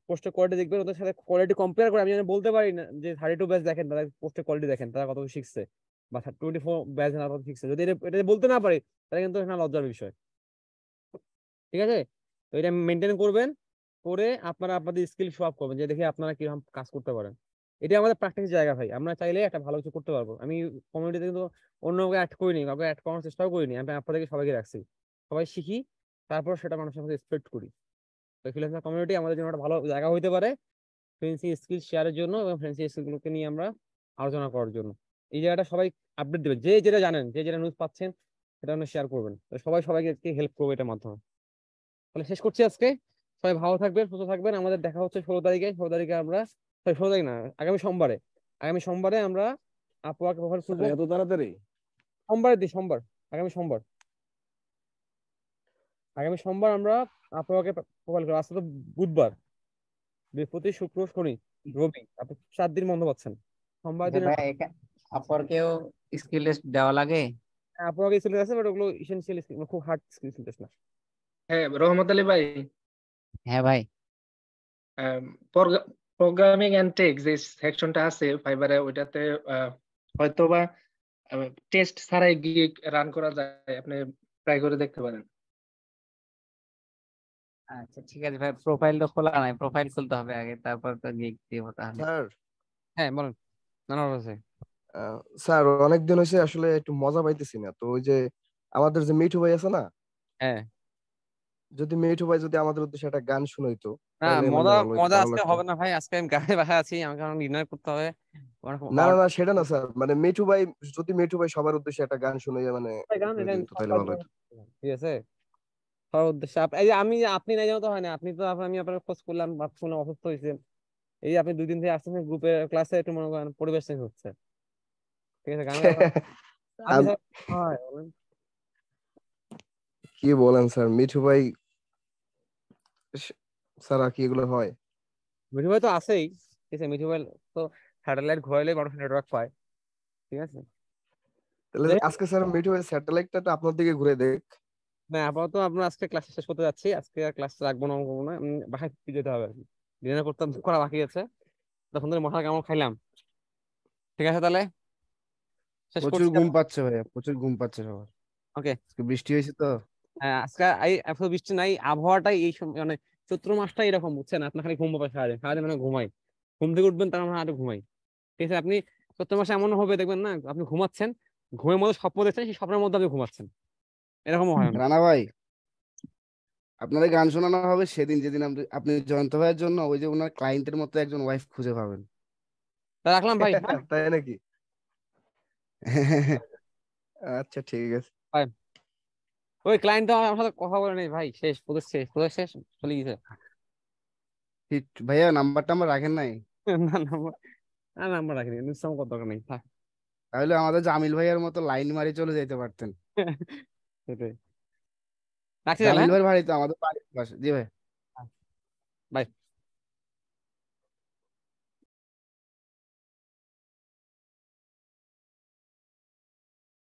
পোস্টের কোয়ালিটি দেখবেন, ওদের সাথে কোয়ালিটি কম্পেয়ার করে আমি যেন বলতে পারি না যে 32 ব্যাচ দেখেন, তারা পোস্টের কোয়ালিটি দেখেন তারা কত শিখছে, বা 24 ব্যাচ না কত শিখছে, যদি এটা বলতে না পারি তাহলে কিন্তু এখানে লজ্জার বিষয়। ঠিক আছে, তো এটা মেনটেন করবেন, করে আপনারা আপনাদের স্কিল শো আপ করবেন যে দেখে আপনারা কিরকম কাজ করতে পারেন। এটা আমাদের প্র্যাকটিস জায়গা ভাই, আমরা চাইলে একটা ভালো কিছু করতে পারবো। আমি কমিউনিটিতে কিন্তু অন্য কাউকে অ্যাড করিনি, কাউকে অ্যাড করার চেষ্টাও করিনি, আমি আপনাদেরকে সবাইকে রাখছি, সবাই শিখি, তারপর সেটা মানুষের মধ্যে স্প্রেড করি। তো ফ্রিল্যান্সার কমিউনিটি আমাদের জন্য একটা ভালো জায়গা হইতে পারে ফ্রেন্সি স্কিল শেয়ারের জন্য এবং ফ্রেন্সি স্কিলগুলোকে নিয়ে আমরা আলোচনা করার জন্য। এই জায়গাটা সবাই আপডেট দেবে, যে যেটা জানেন, যে যেটা নিউজ পাচ্ছেন সেটা শেয়ার করবেন, তো সবাই সবাইকে হেল্প করবে এটার মাধ্যমে। তাহলে শেষ করছি আজকে, সবাই ভালো থাকবেন, সুস্থ থাকবেন। আমাদের দেখা হচ্ছে 16 তারিখে। 16 তারিখে আমরা, সরি 16 তারিখ না, আগামী সোমবারে, আগামী সোমবারে আমরা আপুয়াকে প্রোফাইল স্যার খুলবো। এত তাড়াতাড়ি? সোমবারের দিন, সোমবার, আগামী সোমবার, আগামী সোমবার আমরা আপুয়াকে প্রোফাইল করবো। আজকে তো বুধবার, বৃহস্পতি, শুক্র, শনি, রবি, আপনি 7 দিন বন্ধ পাচ্ছেন। সোমবার আচ্ছা দিন ভাই, আপরকেও স্কিল টেস্ট দেওয়া লাগে? আপুয়াকে চলে গেছে, বাট ওগুলো ইসেনশিয়াল স্কিল, খুব হার্ড স্কিল টেস্ট না। হ্যাঁ রহমত আলী ভাই, হ্যাঁ ভাই। প্রোগ্রামিং এন্ড টেক্সট যে সেকশনটা আছে ফাইবারে, ওইটাতে হয়তোবা টেস্ট ছাড়াই গিয়ে রান করা যায়, আপনি ট্রাই করে দেখতে পারেন। আচ্ছা ঠিক আছে ভাই, প্রোফাইল তো খোলা নাই, প্রোফাইল খুলতে হবে আগে, তারপর তো গিগ দিব তাহলে। স্যার হ্যাঁ বলেন, নানা আছে। স্যার অনেকদিন হয়েছে আসলে একটু মজা পাইতেছি না তো, ওই যে আমাদের যে মিঠু ভাই আছে না, হ্যাঁ, যদি মিঠু ভাই যদি আমাদের উদ্দেশ্যে একটা গান শুনাইতো না তাহলে মানে মজা, ভালো হইতো, ভালো আজকে লাগতো। হবে না ভাই, আজকে আমি গাড়ি বাসায় আছি, আমাকে এখন ডিনার করতে হবে। আমার না না 12টা না, সেটা না স্যার, মানে মিঠু ভাই, যদি মিঠু ভাই সবার উদ্দেশ্যে একটা গান শুনে মানে গান, করে এটা আমি দিত সব তাহলে কাজ ভালো হতো। ঠিক আছে, সবার উদ্দেশ্যে এই যে আমি, আপনি নাই জানো তো হয় না, আপনি তো আমি আপনার খোঁজ করলাম, শুনে অসুস্থ হয়েছে, এই যে আপনি 2 দিন থেকে আসছেন গ্রুপে ক্লাসে, একটু মনে করেন পরিবেশ চেঞ্জ হচ্ছে। ঠিক আছে, গানের ব্যাপার আপনি আম- স্যার, হয় বলেন। কি বলেন স্যার, মিঠু ভাই ছাড়া কি এগুলো হয়? মিঠু ভাই তো আছেই, ঠিক আছে, মিঠু ভাই তো স্যাটেলাইট ঘোরাইলে মানুষ নেটওয়ার্ক পায়। ঠিক আছে, তাহলে যাই হোক, আজকে স্যার মিঠু ভাই স্যাটেলাইটটা তো আপনার দিকে ঘুরে দেখ। না আপাতত আমরা আজকে ক্লাস শেষ করতে যাচ্ছি, আজকে আর ক্লাস রাখবো না, করবো না, বাসায় ফিরে যেতে হবে আর কি, ডিনার করতে করা বাকি আছে, তখন ধরে মশা কেমন খাইলাম। ঠিক আছে তাহলে শেষ প্রচুর করছি। ঘুম পাচ্ছে ভাইয়া, প্রচুর ঘুম পাচ্ছে সবার। ওকে, আজকে বৃষ্টি হয়েছে তো। হ্যাঁ আজকে এই এত বৃষ্টি নাই, আবহাওয়াটাই এই মানে চৈত্র মাসটা এরকম, বুঝছেন, আপনার খালি ঘুম পাবে সারাদিন, সারাদিন মানে ঘুমাই, ঘুম থেকে উঠবেন তার মানে আরো ঘুমাই। ঠিক আছে, আপনি চৈত্র মাসে এমন হবে দেখবেন না, আপনি ঘুমাচ্ছেন, ঘুমের মধ্যে স্বপ্ন দেখছেন, সেই স্বপ্নের মধ্যে আপনি ঘুমাচ্ছেন, এরকমও হয় না। রানা ভাই, আপনাদের গান শোনানো হবে সেদিন যেদিন আপনি জয়ন্ত ভাইয়ের জন্য ওই যে ওনার ক্লায়েন্টের মতো একজন ওয়াইফ খুঁজে পাবেন। তা রাখলাম ভাই, হ্যাঁ, তাই নাকি? আচ্ছা ঠিক আছে। ভাই ওই ক্লায়েন্ট তো আমার সাথে কথা বলে নেই ভাই, শেষ, প্রজেক্ট শেষ, প্রজেক্ট শেষ, চলে গেছে। ঠিক ভাইয়া, নাম্বারটা আমরা রাখেন নাই? না নাম্বার, না নাম্বার রাখিনি, নিশ্চয় আমার কত দরকার নেই, থাক। তাহলে আমাদের জামিল ভাইয়ের মতো লাইন মারি চলে যেতে পারতেন। সেটাই, রাখছি তাহলে, জামিল হ্যাঁ, ভাইয়ের বাড়ি তো আমাদের বাড়ির পাশে। জি ভাই। বাই।